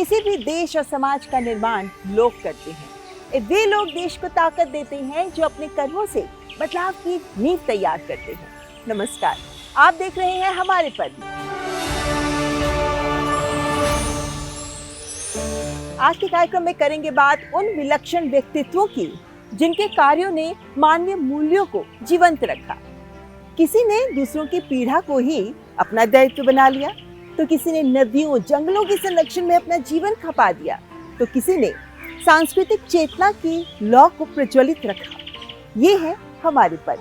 किसी भी देश और समाज का निर्माण लोग करते हैं। वे लोग देश को ताकत देते हैं जो अपने कर्मों से बदलाव की नींव तैयार करते हैं। नमस्कार, आप देख रहे हैं हमारे पद। आज के कार्यक्रम में करेंगे बात उन विलक्षण व्यक्तित्वों की जिनके कार्यों ने मानवीय मूल्यों को जीवंत रखा। किसी ने दूसरों की पीड़ा को ही अपना दायित्व बना लिया, तो किसी ने नदियों जंगलों के संरक्षण में अपना जीवन खपा दिया, तो किसी ने सांस्कृतिक चेतना की लौ को प्रज्वलित रखा। ये है हमारे पद।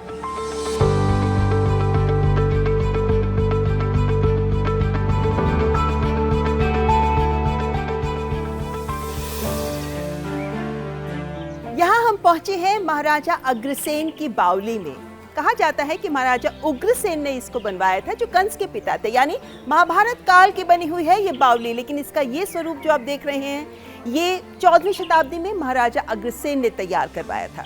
यहाँ हम पहुंचे हैं महाराजा अग्रसेन की बावली में। कहा जाता है कि महाराजा उग्रसेन ने इसको बनवाया था, जो कंस के पिता थे। यानी महाभारत काल की बनी हुई है ये बावली, लेकिन इसका ये स्वरूप जो आप देख रहे हैं, ये 14वीं शताब्दी में महाराजा अग्रसेन ने तैयार करवाया था।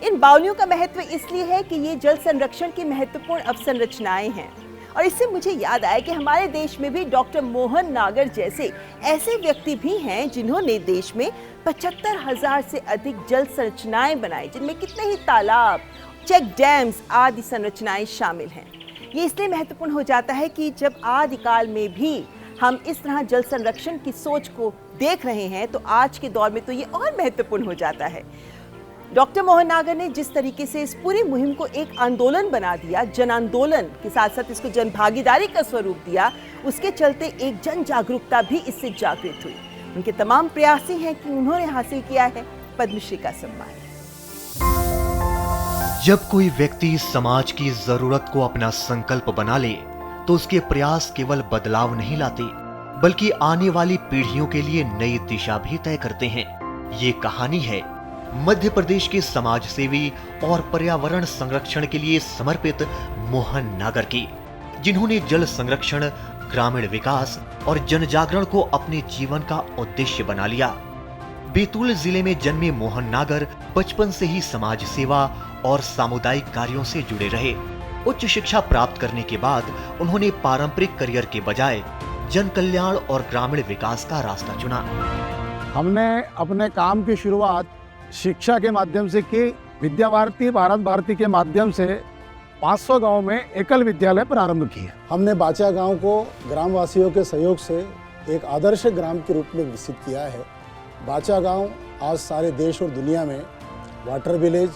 इन बावलियों का महत्व इसलिए है कि ये जल संरक्षण की महत्वपूर्ण अवसंरचनाएं हैं। और इससे मुझे याद आया कि हमारे देश में भी डॉक्टर मोहन नागर जैसे ऐसे व्यक्ति भी हैं जिन्होंने देश में 75,000 से अधिक जल संरचनाएं बनाई, जिनमें कितने ही तालाब, चेक डैम्स आदि संरचनाएं शामिल हैं। ये इसलिए महत्वपूर्ण हो जाता है कि जब आदिकाल में भी हम इस तरह जल संरक्षण की सोच को देख रहे हैं, तो आज के दौर में तो ये और महत्वपूर्ण हो जाता है। डॉक्टर मोहन नागर ने जिस तरीके से इस पूरी मुहिम को एक आंदोलन बना दिया, जन आंदोलन के साथ साथ इसको जन भागीदारी का स्वरूप दिया, उसके चलते एक जन जागरूकता भी इससे जागृत हुई। उनके तमाम प्रयास ही हैं कि उन्होंने हासिल किया है पद्मश्री का सम्मान। जब कोई व्यक्ति समाज की जरूरत को अपना संकल्प बना ले, तो उसके प्रयास केवल बदलाव नहीं लाते, बल्कि आने वाली पीढ़ियों के लिए नई दिशा भी तय करते हैं। ये कहानी है मध्य प्रदेश के समाज सेवी और पर्यावरण संरक्षण के लिए समर्पित मोहन नागर की, जिन्होंने जल संरक्षण, ग्रामीण विकास और जन जागरण को अपने जीवन का उद्देश्य बना लिया। बैतूल जिले में जन्मे मोहन नागर बचपन से ही समाज सेवा और सामुदायिक कार्यों से जुड़े रहे। उच्च शिक्षा प्राप्त करने के बाद उन्होंने पारंपरिक करियर के बजाय जन कल्याण और ग्रामीण विकास का रास्ता चुना। हमने अपने काम की शुरुआत शिक्षा के माध्यम से की। विद्या भारती, भारत भारती के माध्यम से 500 गांव में एकल विद्यालय प्रारंभ किए। हमने बाचा गांव को ग्रामवासियों के सहयोग से एक आदर्श ग्राम के रूप में विकसित किया है। बाचा गांव आज सारे देश और दुनिया में वाटर विलेज,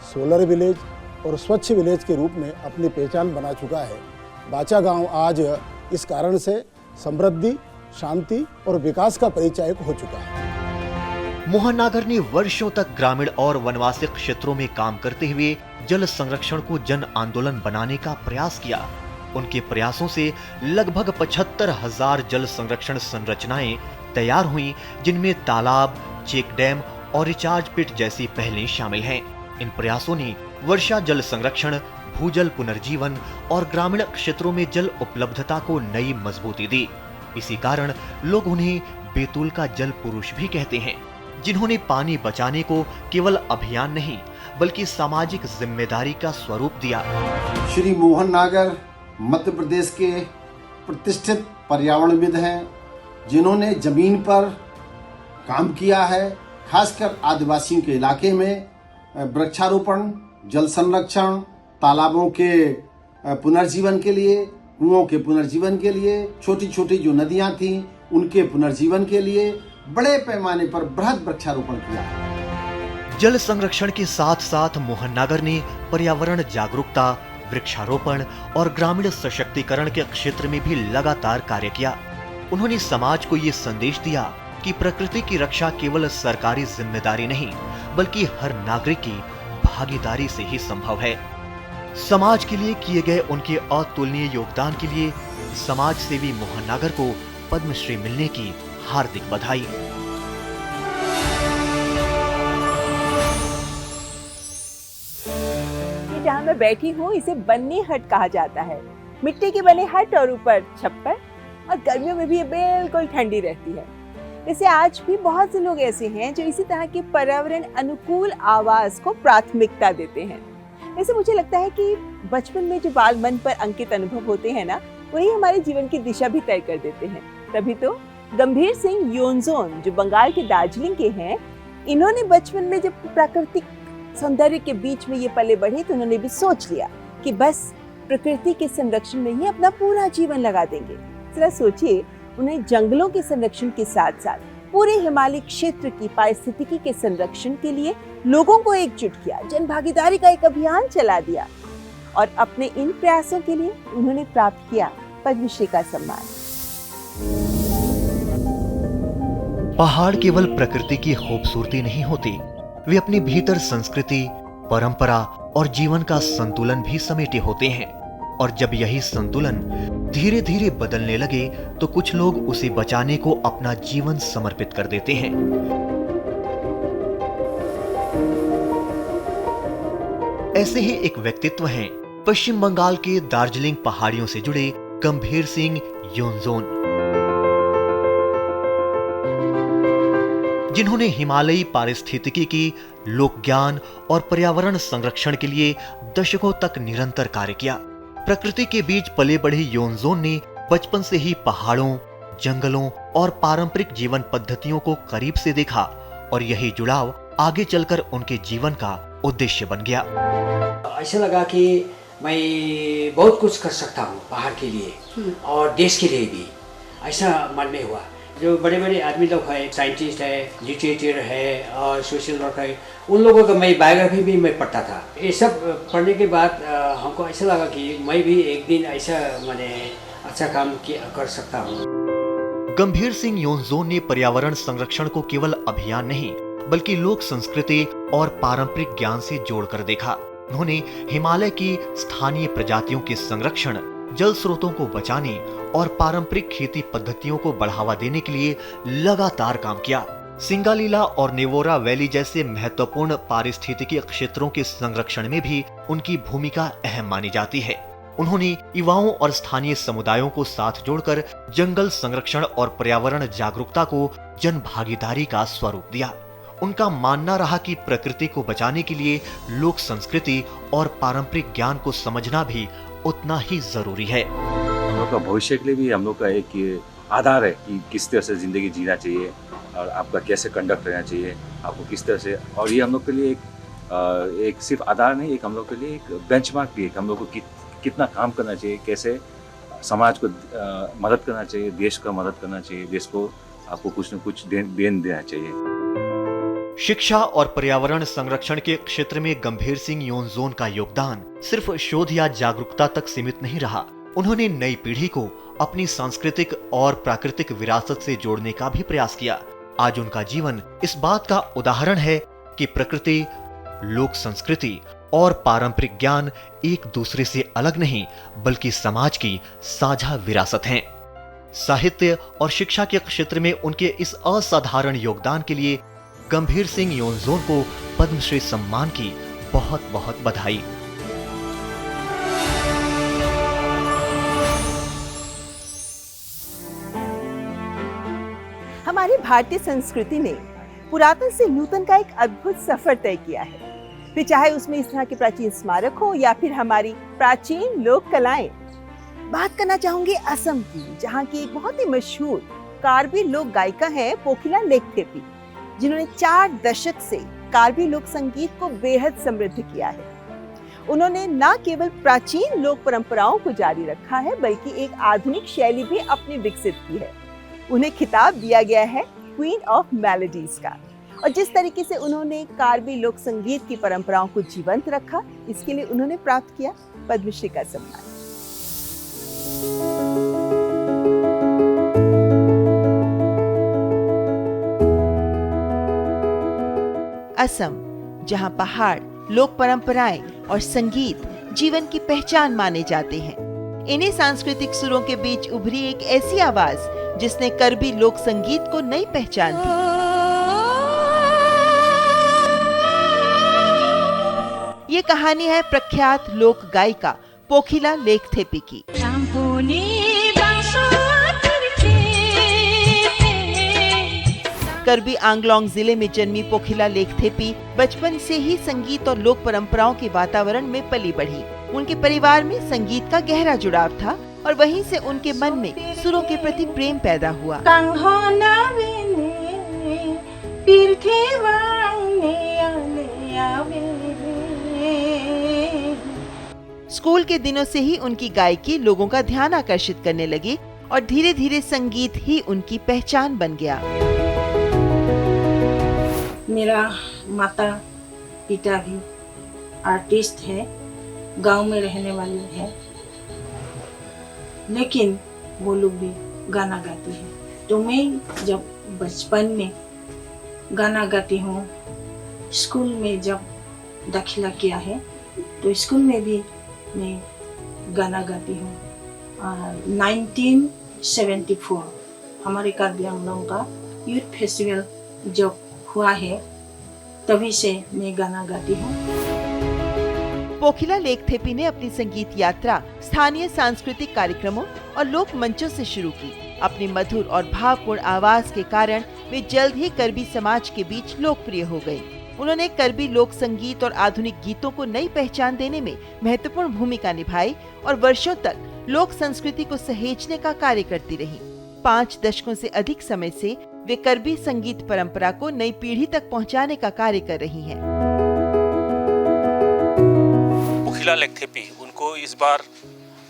सोलर विलेज और स्वच्छ विलेज के रूप में अपनी पहचान बना चुका है। बाचा गांव आज इस कारण से समृद्धि, शांति और विकास का परिचायक हो चुका है। मोहन नागर ने वर्षों तक ग्रामीण और वनवासी क्षेत्रों में काम करते हुए जल संरक्षण को जन आंदोलन बनाने का प्रयास किया। उनके प्रयासों से लगभग 75,000 जल संरक्षण संरचनाएं तैयार हुई, जिनमें तालाब, चेक डैम और रिचार्ज पिट जैसी पहलें शामिल हैं। इन प्रयासों ने वर्षा जल संरक्षण, भूजल पुनर्जीवन और ग्रामीण क्षेत्रों में जल उपलब्धता को नई मजबूती दी। इसी कारण लोग उन्हें बैतूल का जल पुरुष भी कहते हैं, जिन्होंने पानी बचाने को केवल अभियान नहीं बल्कि सामाजिक जिम्मेदारी का स्वरूप दिया। श्री मोहन नागर मध्य प्रदेश के प्रतिष्ठित पर्यावरणविद हैं, जिन्होंने जमीन पर काम किया है। खासकर आदिवासियों के इलाके में वृक्षारोपण, जल संरक्षण, तालाबों के पुनर्जीवन के लिए, कुओं के पुनर्जीवन के लिए, छोटी छोटी जो नदियां थीं उनके पुनर्जीवन के लिए बड़े पैमाने पर बृहद वृक्षारोपण किया। जल संरक्षण के साथ साथ मोहन नागर ने पर्यावरण जागरूकता, वृक्षारोपण और ग्रामीण सशक्तिकरण के क्षेत्र में भी लगातार कार्य किया। उन्होंने समाज को ये संदेश दिया कि प्रकृति की रक्षा केवल सरकारी जिम्मेदारी नहीं बल्कि हर नागरिक की भागीदारी से ही संभव है। समाज के लिए किए गए उनके अतुलनीय योगदान के लिए समाज सेवी मोहन नागर को पद्मश्री मिलने की हार्दिक बधाई। जहाँ मैं बैठी हूँ इसे बन्नी हट कहा जाता है। मिट्टी के बने हट और ऊपर छप्पर, और गर्मियों में भी ये बिल्कुल ठंडी रहती है। वैसे आज भी बहुत से लोग ऐसे हैं जो इसी तरह के पर्यावरण अनुकूल आवास को प्राथमिकता देते हैं। वैसे मुझे लगता है कि बचपन में जो बाल मन पर अंकित अनुभव होते हैं ना, वही हमारे जीवन की दिशा भी तय कर देते हैं। तभी तो गंभीर सिंह योंजोन जो बंगाल के दार्जिलिंग के हैं, इन्होंने बचपन में जब प्राकृतिक सौंदर्य के बीच में ये पले बढ़े तो उन्होंने भी सोच लिया कि बस प्रकृति के संरक्षण में ही अपना पूरा जीवन लगा देंगे। जरा सोचिए, उन्हें जंगलों के संरक्षण के साथ साथ पूरे हिमालय क्षेत्र की पारिस्थितिकी के संरक्षण के लिए लोगों को एकजुट किया, जन भागीदारी का एक अभियान चला दिया और अपने इन प्रयासों के लिए उन्होंने प्राप्त किया पद्मश्री का सम्मान। पहाड़ केवल प्रकृति की खूबसूरती नहीं होती, वे अपने भीतर संस्कृति, परंपरा और जीवन का संतुलन भी समेटे होते हैं। और जब यही संतुलन धीरे धीरे बदलने लगे तो कुछ लोग उसे बचाने को अपना जीवन समर्पित कर देते हैं। ऐसे ही एक व्यक्तित्व हैं पश्चिम बंगाल के दार्जिलिंग पहाड़ियों से जुड़े गंभीर सिंह योंजोन, जिन्होंने हिमालयी पारिस्थितिकी की, लोक ज्ञान और पर्यावरण संरक्षण के लिए दशकों तक निरंतर कार्य किया। प्रकृति के बीच पले बढ़े योंजोन ने बचपन से ही पहाड़ों, जंगलों और पारंपरिक जीवन पद्धतियों को करीब से देखा और यही जुड़ाव आगे चलकर उनके जीवन का उद्देश्य बन गया। ऐसा लगा कि मैं बहुत कुछ कर सकता हूँ पहाड़ के लिए और देश के लिए भी, ऐसा मन में हुआ। जो बड़े बड़े आदमी लोग हैं, साइंटिस्ट है, लिटरेचर है और सोशल वर्क है, उन लोगों का मैं बायोग्राफी भी मैं पढ़ता था। ये सब पढ़ने के बाद हमको ऐसा लगा कि मैं भी एक दिन ऐसा मैंने अच्छा काम कर सकता हूँ। गंभीर सिंह योंजोन ने पर्यावरण संरक्षण को केवल अभियान नहीं बल्कि लोक संस्कृति और पारंपरिक ज्ञान से जोड़कर देखा। उन्होंने हिमालय की स्थानीय प्रजातियों के संरक्षण, जल स्रोतों को बचाने और पारंपरिक खेती पद्धतियों को बढ़ावा देने के लिए लगातार काम किया। सिंगालीला और नेवोरा वैली जैसे महत्वपूर्ण पारिस्थितिकीय क्षेत्रों के संरक्षण में भी उनकी भूमिका अहम मानी जाती है। उन्होंने युवाओं और स्थानीय समुदायों को साथ जोड़कर जंगल संरक्षण और पर्यावरण जागरूकता को जन भागीदारी का स्वरूप दिया। उनका मानना रहा कि प्रकृति को बचाने के लिए लोक संस्कृति और पारंपरिक ज्ञान को समझना भी उतना ही जरूरी है। हम लोग का भविष्य के लिए भी हम लोग का एक आधार है कि किस तरह से जिंदगी जीना चाहिए और आपका कैसे कंडक्ट रहना चाहिए, आपको किस तरह से, और ये हम लोग के लिए एक सिर्फ आधार नहीं, एक हम लोग के लिए एक बेंचमार्क भी है कि हम लोग को कितना काम करना चाहिए, कैसे समाज को मदद करना चाहिए, देश का मदद करना चाहिए, देश को आपको कुछ न कुछ देन देना चाहिए। शिक्षा और पर्यावरण संरक्षण के क्षेत्र में गंभीर सिंह योंजोन का योगदान सिर्फ शोध या जागरूकता तक सीमित नहीं रहा। उन्होंने नई पीढ़ी को अपनी सांस्कृतिक और प्राकृतिक विरासत से जोड़ने का भी प्रयास किया। आज उनका जीवन इस बात का उदाहरण है कि प्रकृति, लोक संस्कृति और पारंपरिक ज्ञान एक दूसरे से अलग नहीं बल्कि समाज की साझा विरासत हैं। साहित्य और शिक्षा के क्षेत्र में उनके इस असाधारण योगदान के लिए गंभीर सिंह योंजोन को पद्मश्री सम्मान की बहुत बहुत बधाई। हमारी भारतीय संस्कृति ने पुरातन से नूतन का एक अद्भुत सफर तय किया है। फिर चाहे उसमें इस तरह के प्राचीन स्मारक हो या फिर हमारी प्राचीन लोक कलाएं। बात करना चाहूंगी असम की, जहाँ की एक बहुत ही मशहूर कार्बी लोक गायिका है पोखिला लेखथेपी, जिन्होंने 4 दशक से कार्बी लोक संगीत को बेहद समृद्ध किया है। उन्होंने न केवल प्राचीन लोक परंपराओं को जारी रखा है बल्कि एक आधुनिक शैली भी अपनी विकसित की है। उन्हें खिताब दिया गया है क्वीन ऑफ मेलोडीज का। और जिस तरीके से उन्होंने कार्बी लोक संगीत की परंपराओं को जीवंत रखा, इसके लिए उन्होंने प्राप्त किया पद्मश्री का सम्मान। असम, जहां पहाड़, लोक परंपराएं और संगीत जीवन की पहचान माने जाते हैं। इन्हीं सांस्कृतिक सुरों के बीच उभरी एक ऐसी आवाज जिसने कार्बी लोक संगीत को नई पहचान दी। ये कहानी है प्रख्यात लोक गायिका पोखिला लेखथेपी की। कार्बी आंगलोंग जिले में जन्मी पोखिला लेखथेपी बचपन से ही संगीत और लोक परंपराओं के वातावरण में पली बढ़ी। उनके परिवार में संगीत का गहरा जुड़ाव था और वहीं से उनके मन में सुरों के प्रति प्रेम पैदा हुआ। स्कूल के दिनों से ही उनकी गायकी लोगों का ध्यान आकर्षित करने लगी और धीरे धीरे संगीत ही उनकी पहचान बन गया। मेरा माता पिता भी आर्टिस्ट है, गांव में रहने वाले हैं, लेकिन वो लोग भी गाना गाती हैं। तो मैं जब बचपन में गाना गाती हूँ, स्कूल में जब दाखिला किया है तो स्कूल में भी मैं गाना गाती हूँ। 1974 हमारे कार्बी आंगलों का यूथ फेस्टिवल जब हुआ है, तभी से मैं गाना गाती हूँ। पोखिला लेखथेपी ने अपनी संगीत यात्रा स्थानीय सांस्कृतिक कार्यक्रमों और लोक मंचों से शुरू की। अपनी मधुर और भावपूर्ण आवाज के कारण वे जल्द ही कर्बी समाज के बीच लोकप्रिय हो गए। उन्होंने कर्बी लोक संगीत और आधुनिक गीतों को नई पहचान देने में महत्वपूर्ण भूमिका निभाई और वर्षों तक लोक संस्कृति को सहेजने का कार्य करती रही। 5 दशकों से अधिक समय से वे कर्बी संगीत परंपरा को नई पीढ़ी तक पहुंचाने का कार्य कर रही हैं। पोखिला लेखथेपी, उनको इस बार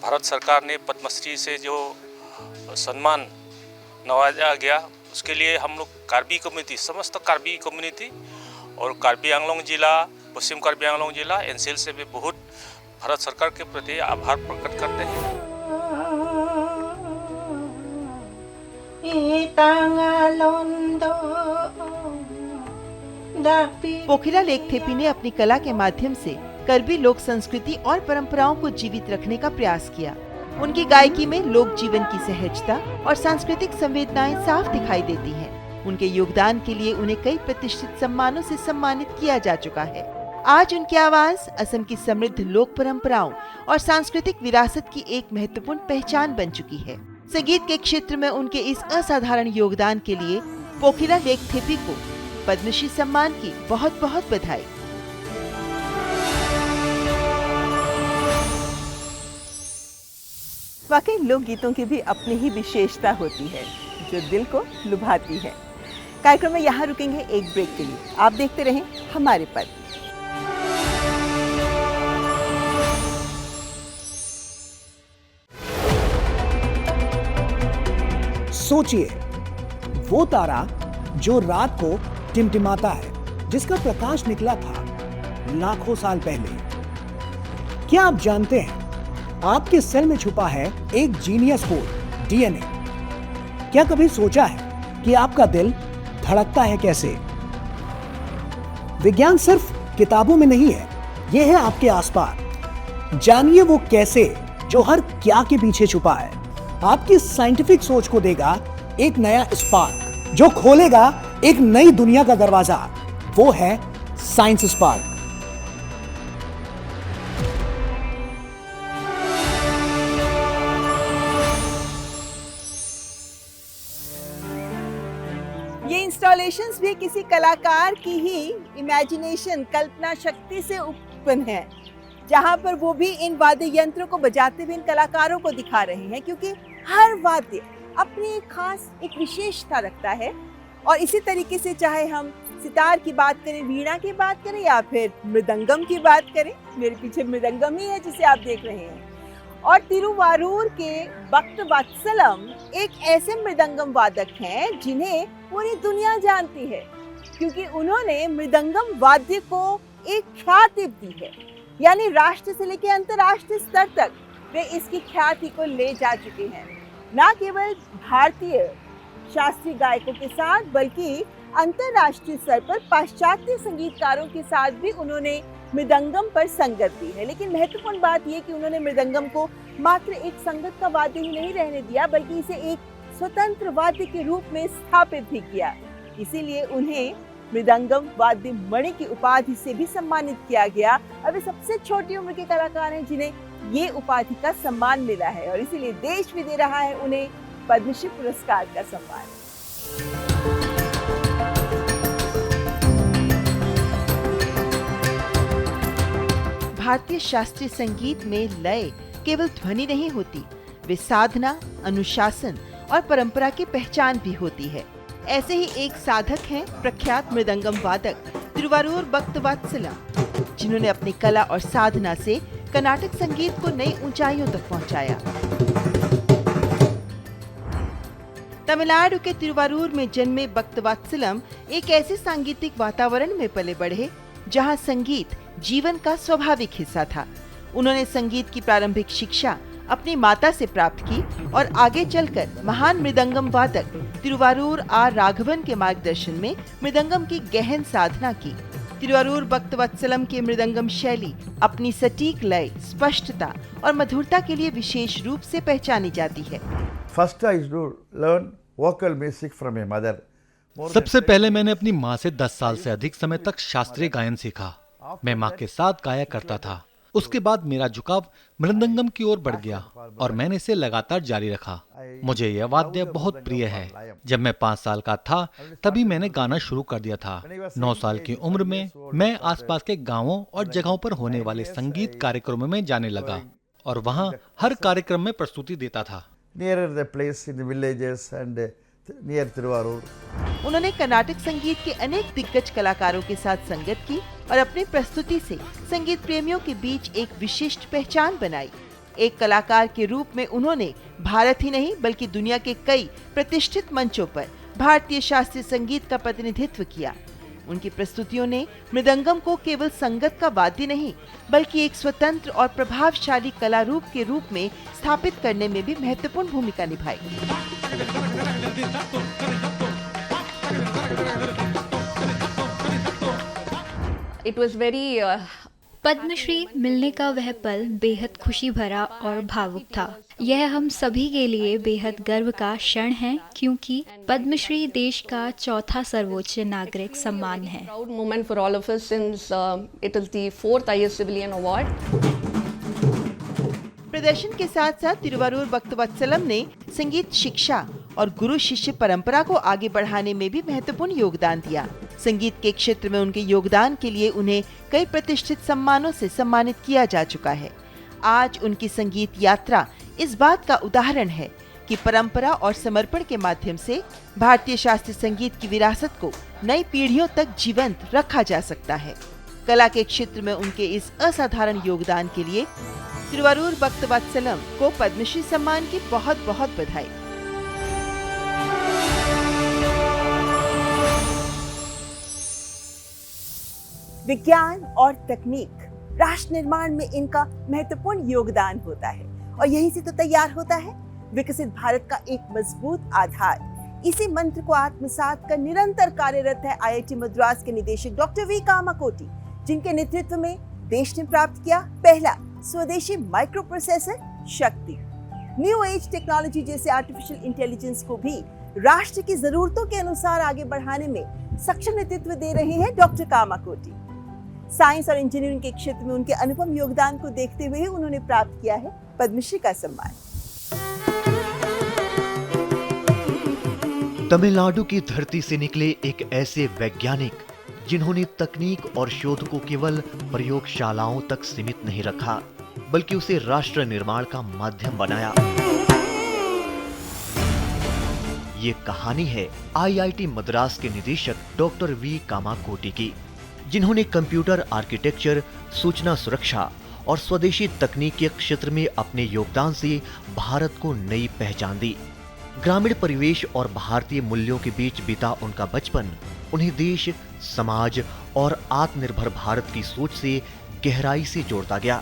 भारत सरकार ने पद्मश्री से जो सम्मान नवाजा गया, उसके लिए हम लोग कार्बी कम्युनिटी, समस्त कार्बी कम्युनिटी और कार्बी आंगलोंग जिला, पश्चिम कार्बी आंगलोंग जिला, एनसीएल से भी बहुत भारत सरकार के प्रति आभार प्रकट करते हैं। पोखिला लेखथेपी ने अपनी कला के माध्यम से कर्बी लोक संस्कृति और परंपराओं को जीवित रखने का प्रयास किया। उनकी गायकी में लोक जीवन की सहजता और सांस्कृतिक संवेदनाएं साफ दिखाई देती हैं। उनके योगदान के लिए उन्हें कई प्रतिष्ठित सम्मानों से सम्मानित किया जा चुका है। आज उनकी आवाज असम की समृद्ध लोक परंपराओं और सांस्कृतिक विरासत की एक महत्वपूर्ण पहचान बन चुकी है। संगीत के क्षेत्र में उनके इस असाधारण योगदान के लिए पोखिला लेखथेपी को पद्मश्री सम्मान की बहुत बहुत बधाई। वाकई लोकगीतों की भी अपनी ही विशेषता होती है जो दिल को लुभाती है। कार्यक्रम में यहाँ रुकेंगे एक ब्रेक के लिए। आप देखते रहें हमारे पर। सोचिए, वो तारा जो रात को टिमटिमाता है, जिसका प्रकाश निकला था लाखों साल पहले। क्या आप जानते हैं आपके सेल में छुपा है एक जीनियस कोड, डीएनए। क्या कभी सोचा है कि आपका दिल धड़कता है कैसे? विज्ञान सिर्फ किताबों में नहीं है, यह है आपके आसपास। जानिए वो कैसे जो हर क्या के पीछे छुपा है। आपकी साइंटिफिक सोच को देगा एक नया स्पार्क जो खोलेगा एक नई दुनिया का दरवाजा। वो है साइंस स्पार्क। ये इंस्टॉलेशंस भी किसी कलाकार की ही इमेजिनेशन, कल्पना शक्ति से उत्पन्न है, जहां पर वो भी इन वाद्य यंत्रों को बजाते हुए इन कलाकारों को दिखा रहे हैं, क्योंकि हर वाद्य अपनी एक खास एक विशेषता रखता है। और इसी तरीके से चाहे हम सितार की बात करें, वीणा की बात करें या फिर मृदंगम की बात करें, मेरे पीछे मृदंगम ही है जिसे आप देख रहे हैं। और तिरुवारूर के भक्त वत्सलम एक ऐसे मृदंगम वादक हैं जिन्हें पूरी दुनिया जानती है, क्योंकि उन्होंने मृदंगम वाद्य को एक ख्याति दी है। यानी राष्ट्र से लेकर अंतर्राष्ट्रीय स्तर तक वे इसकी ख्याति को ले जा चुके हैं। न केवल भारतीय शास्त्रीय गायकों के साथ, बल्कि अंतर्राष्ट्रीय स्तर पर पाश्चात्य संगीतकारों के साथ भी उन्होंने मृदंगम पर संगत दी है। लेकिन महत्वपूर्ण बात यह कि उन्होंने मृदंगम को मात्र एक संगत का वाद्य ही नहीं रहने दिया, बल्कि इसे एक स्वतंत्र वाद्य के रूप में स्थापित भी किया। इसीलिए उन्हें मृदंगम वाद्य मणि की उपाधि से भी सम्मानित किया गया। और वे सबसे छोटी उम्र के कलाकार हैं जिन्हें ये उपाधि का सम्मान मिला है, और इसीलिए देश भी दे रहा है उन्हें पद्मश्री पुरस्कार का सम्मान। भारतीय शास्त्रीय संगीत में लय केवल ध्वनि नहीं होती, वे साधना, अनुशासन और परंपरा की पहचान भी होती है। ऐसे ही एक साधक हैं प्रख्यात मृदंगम वादक तिरुवारूर भक्तवत्सलम, जिन्होंने अपनी कला और साधना से कर्नाटक संगीत को नई ऊंचाइयों तक पहुंचाया। तमिलनाडु के तिरुवारूर में जन्मे भक्तवत्सलम एक ऐसे सांगीतिक वातावरण में पले बढ़े जहां संगीत जीवन का स्वाभाविक हिस्सा था। उन्होंने संगीत की प्रारंभिक शिक्षा अपनी माता से प्राप्त की और आगे चलकर महान मृदंगम वादक तिरुवारूर आर राघवन के मार्गदर्शन में मृदंगम की गहन साधना की। तिरुवारूर भक्तवत्सलम की मृदंगम शैली अपनी सटीक लय, स्पष्टता और मधुरता के लिए विशेष रूप से पहचानी जाती है। First I used to learn vocal music from my mother. सबसे पहले मैंने अपनी माँ से 10 साल से अधिक समय तक शास्त्रीय गायन सीखा। मैं माँ के साथ गाया करता था। उसके बाद मेरा झुकाव मृदंगम की ओर बढ़ गया और मैंने इसे लगातार जारी रखा। मुझे यह वाद्य बहुत प्रिय है। जब मैं 5 साल का था तभी मैंने गाना शुरू कर दिया था। 9 साल की उम्र में मैं आसपास के गांवों और जगहों पर होने वाले संगीत कार्यक्रमों में जाने लगा और वहाँ हर कार्यक्रम में प्रस्तुति देता था। Near the place in the villages and near Tiruvarur. उन्होंने कर्नाटक संगीत के अनेक दिग्गज कलाकारों के साथ संगत की और अपनी प्रस्तुति से संगीत प्रेमियों के बीच एक विशिष्ट पहचान बनाई। एक कलाकार के रूप में उन्होंने भारत ही नहीं बल्कि दुनिया के कई प्रतिष्ठित मंचों पर भारतीय शास्त्रीय संगीत का प्रतिनिधित्व किया। उनकी प्रस्तुतियों ने मृदंगम को केवल संगत का वाद्य नहीं बल्कि एक स्वतंत्र और प्रभावशाली कला रूप के रूप में स्थापित करने में भी महत्वपूर्ण भूमिका निभाई। It was very पद्मश्री मिलने का वह पल बेहद खुशी भरा और भावुक था। यह हम सभी के लिए बेहद गर्व का क्षण है क्योंकि पद्मश्री देश का चौथा सर्वोच्च नागरिक सम्मान है। proud moment for all of us since it is the 4th highest civilian award. प्रदर्शन के साथ साथ तिरुवारूर भक्तवत्सलम ने संगीत शिक्षा और गुरु शिष्य परंपरा को आगे बढ़ाने में भी महत्वपूर्ण योगदान दिया। संगीत के क्षेत्र में उनके योगदान के लिए उन्हें कई प्रतिष्ठित सम्मानों से सम्मानित किया जा चुका है। आज उनकी संगीत यात्रा इस बात का उदाहरण है कि परंपरा और समर्पण के माध्यम से भारतीय शास्त्रीय संगीत की विरासत को नई पीढ़ियों तक जीवंत रखा जा सकता है। कला के क्षेत्र में उनके इस असाधारण योगदान के लिए तिरुवारूर भक्तवत्सलम को पद्मश्री सम्मान की बहुत बहुत बधाई। विज्ञान और तकनीक राष्ट्र निर्माण में इनका महत्वपूर्ण योगदान होता है और यहीं से तो तैयार होता है विकसित भारत का एक मजबूत आधार। इसी मंत्र को आत्मसात कर निरंतर कार्यरत है आईआईटी मद्रास के निदेशक डॉक्टर वी कामाकोटी, जिनके नेतृत्व में देश ने प्राप्त किया पहला स्वदेशी माइक्रो प्रोसेसर शक्ति। न्यू एज टेक्नोलॉजी जैसे आर्टिफिशियल इंटेलिजेंस को भी राष्ट्र की जरूरतों के अनुसार आगे बढ़ाने में सक्षम नेतृत्व दे रहे हैं डॉक्टर कामाकोटी। साइंस और इंजीनियरिंग के क्षेत्र में उनके अनुपम योगदान को देखते हुए उन्होंने प्राप्त किया है पद्मश्री का सम्मान। तमिलनाडु की धरती से निकले एक ऐसे वैज्ञानिक जिन्होंने तकनीक और शोध को केवल प्रयोगशालाओं तक सीमित नहीं रखा बल्कि उसे राष्ट्र निर्माण का माध्यम बनाया। ये कहानी है आईआईटी मद्रास के निदेशक डॉक्टर वी कामाकोटी की, जिन्होंने कंप्यूटर आर्किटेक्चर, सूचना सुरक्षा और स्वदेशी तकनीक के क्षेत्र में अपने योगदान से भारत को नई पहचान दी। ग्रामीण परिवेश और भारतीय मूल्यों के बीच बीता उनका बचपन उन्हें देश, समाज और आत्मनिर्भर भारत की सोच से गहराई से जोड़ता गया।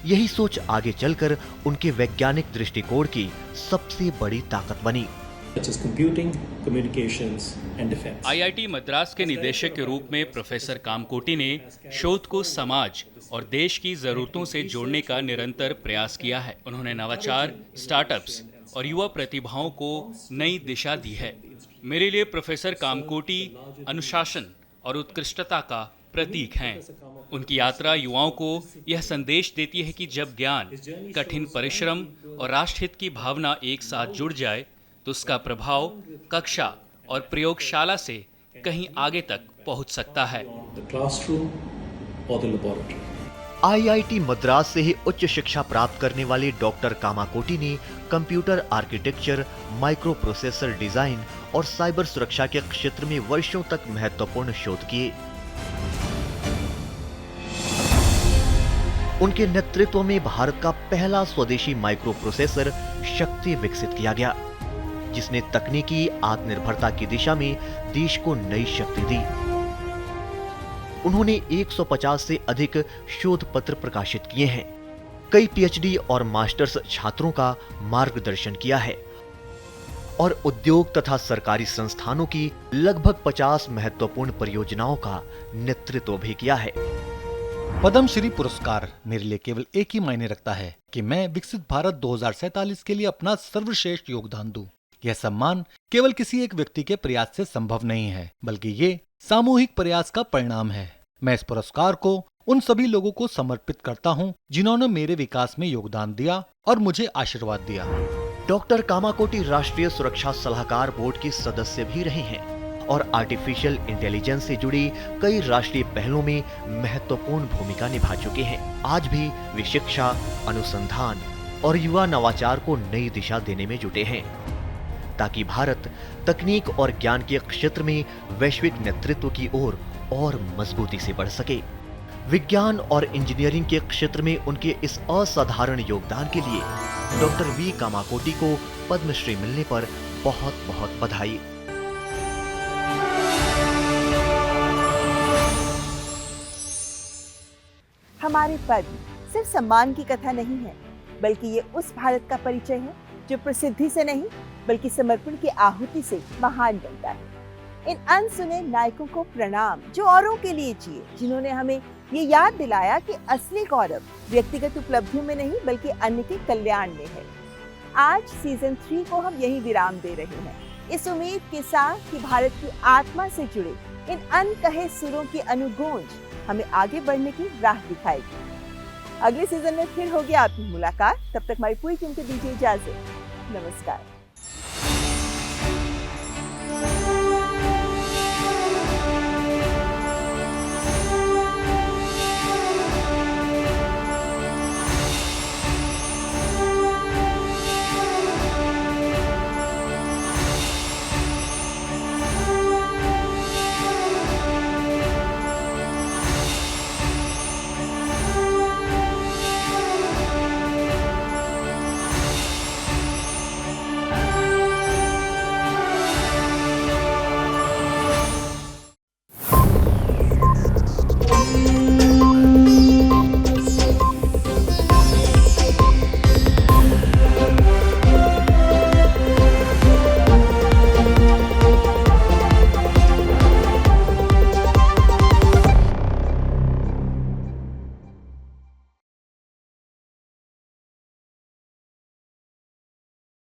यही सोच आगे चलकर उनके वैज्ञानिक दृष्टिकोण की सबसे बड़ी ताकत बनी। आईआईटी मद्रास के निदेशक के रूप में प्रोफेसर कामकोटी ने शोध को समाज और देश की जरूरतों से जोड़ने का निरंतर प्रयास किया है। उन्होंने नवाचार, स्टार्टअप्स और युवा प्रतिभाओं को नई दिशा दी है। मेरे लिए प्रोफेसर कामकोटी अनुशासन और उत्कृष्टता का प्रतीक हैं। उनकी यात्रा युवाओं को यह संदेश देती है कि जब ज्ञान, कठिन परिश्रम और राष्ट्रहित की भावना एक साथ जुड़ जाए तो उसका प्रभाव कक्षा और प्रयोगशाला से कहीं आगे तक पहुंच सकता है। आईआईटी मद्रास से ही उच्च शिक्षा प्राप्त करने वाले डॉक्टर कामाकोटी ने computer architecture, micro processor design और साइबर सुरक्षा के क्षेत्र में वर्षों तक महत्वपूर्ण शोध किए। उनके नेतृत्व में भारत का पहला स्वदेशी माइक्रो प्रोसेसर शक्ति विकसित किया गया, जिसने तकनीकी आत्मनिर्भरता की दिशा में देश को नई शक्ति दी। उन्होंने 150 से अधिक शोध पत्र प्रकाशित किए हैं, कई पीएचडी और मास्टर्स छात्रों का मार्गदर्शन किया है और उद्योग तथा सरकारी संस्थानों की लगभग 50 महत्वपूर्ण परियोजनाओं का नेतृत्व भी किया है। पद्मश्री पुरस्कार मेरे लिए केवल एक ही मायने रखता है कि मैं विकसित भारत 2047 के लिए अपना सर्वश्रेष्ठ योगदान दूं। यह सम्मान केवल किसी एक व्यक्ति के प्रयास से संभव नहीं है, बल्कि ये सामूहिक प्रयास का परिणाम है। मैं इस पुरस्कार को उन सभी लोगों को समर्पित करता हूं जिन्होंने मेरे विकास में योगदान दिया और मुझे आशीर्वाद दिया। डॉक्टर कामाकोटी राष्ट्रीय सुरक्षा सलाहकार बोर्ड के सदस्य भी रहे हैं और आर्टिफिशियल इंटेलिजेंस से जुड़ी कई राष्ट्रीय पहलों में महत्वपूर्ण भूमिका निभा चुके हैं। आज भी वे शिक्षा, अनुसंधान और युवा नवाचार को नई दिशा देने में जुटे हैं, ताकि भारत तकनीक और ज्ञान के क्षेत्र में वैश्विक नेतृत्व की ओर और मजबूती से बढ़ सके। विज्ञान और इंजीनियरिंग के क्षेत्र में उनके इस असाधारण योगदान के लिए डॉक्टर वी कामाकोटी को पद्मश्री मिलने पर बहुत बहुत बधाई। हमारे पद्म सिर्फ सम्मान की कथा नहीं है, बल्कि ये उस भारत का परिचय है जो प्रसिद्धि से नहीं बल्कि समर्पण की आहुति से महान बनता है। इन अनसुने नायकों को प्रणाम जो औरों के लिए जिए, जिन्होंने हमें ये याद दिलाया कि असली गौरव व्यक्तिगत उपलब्धियों में नहीं बल्कि अन्य के कल्याण में है। आज सीजन 3 को हम यही विराम दे रहे हैं, इस उम्मीद के साथ कि भारत की आत्मा से जुड़े इन अनकहे सुरों की अनुगूंज हमें आगे बढ़ने की राह दिखाएगी। अगले सीजन में फिर होगी आपकी मुलाकात। तब तक हमारी पूरी टीम को दीजिए इजाजत। नमस्कार।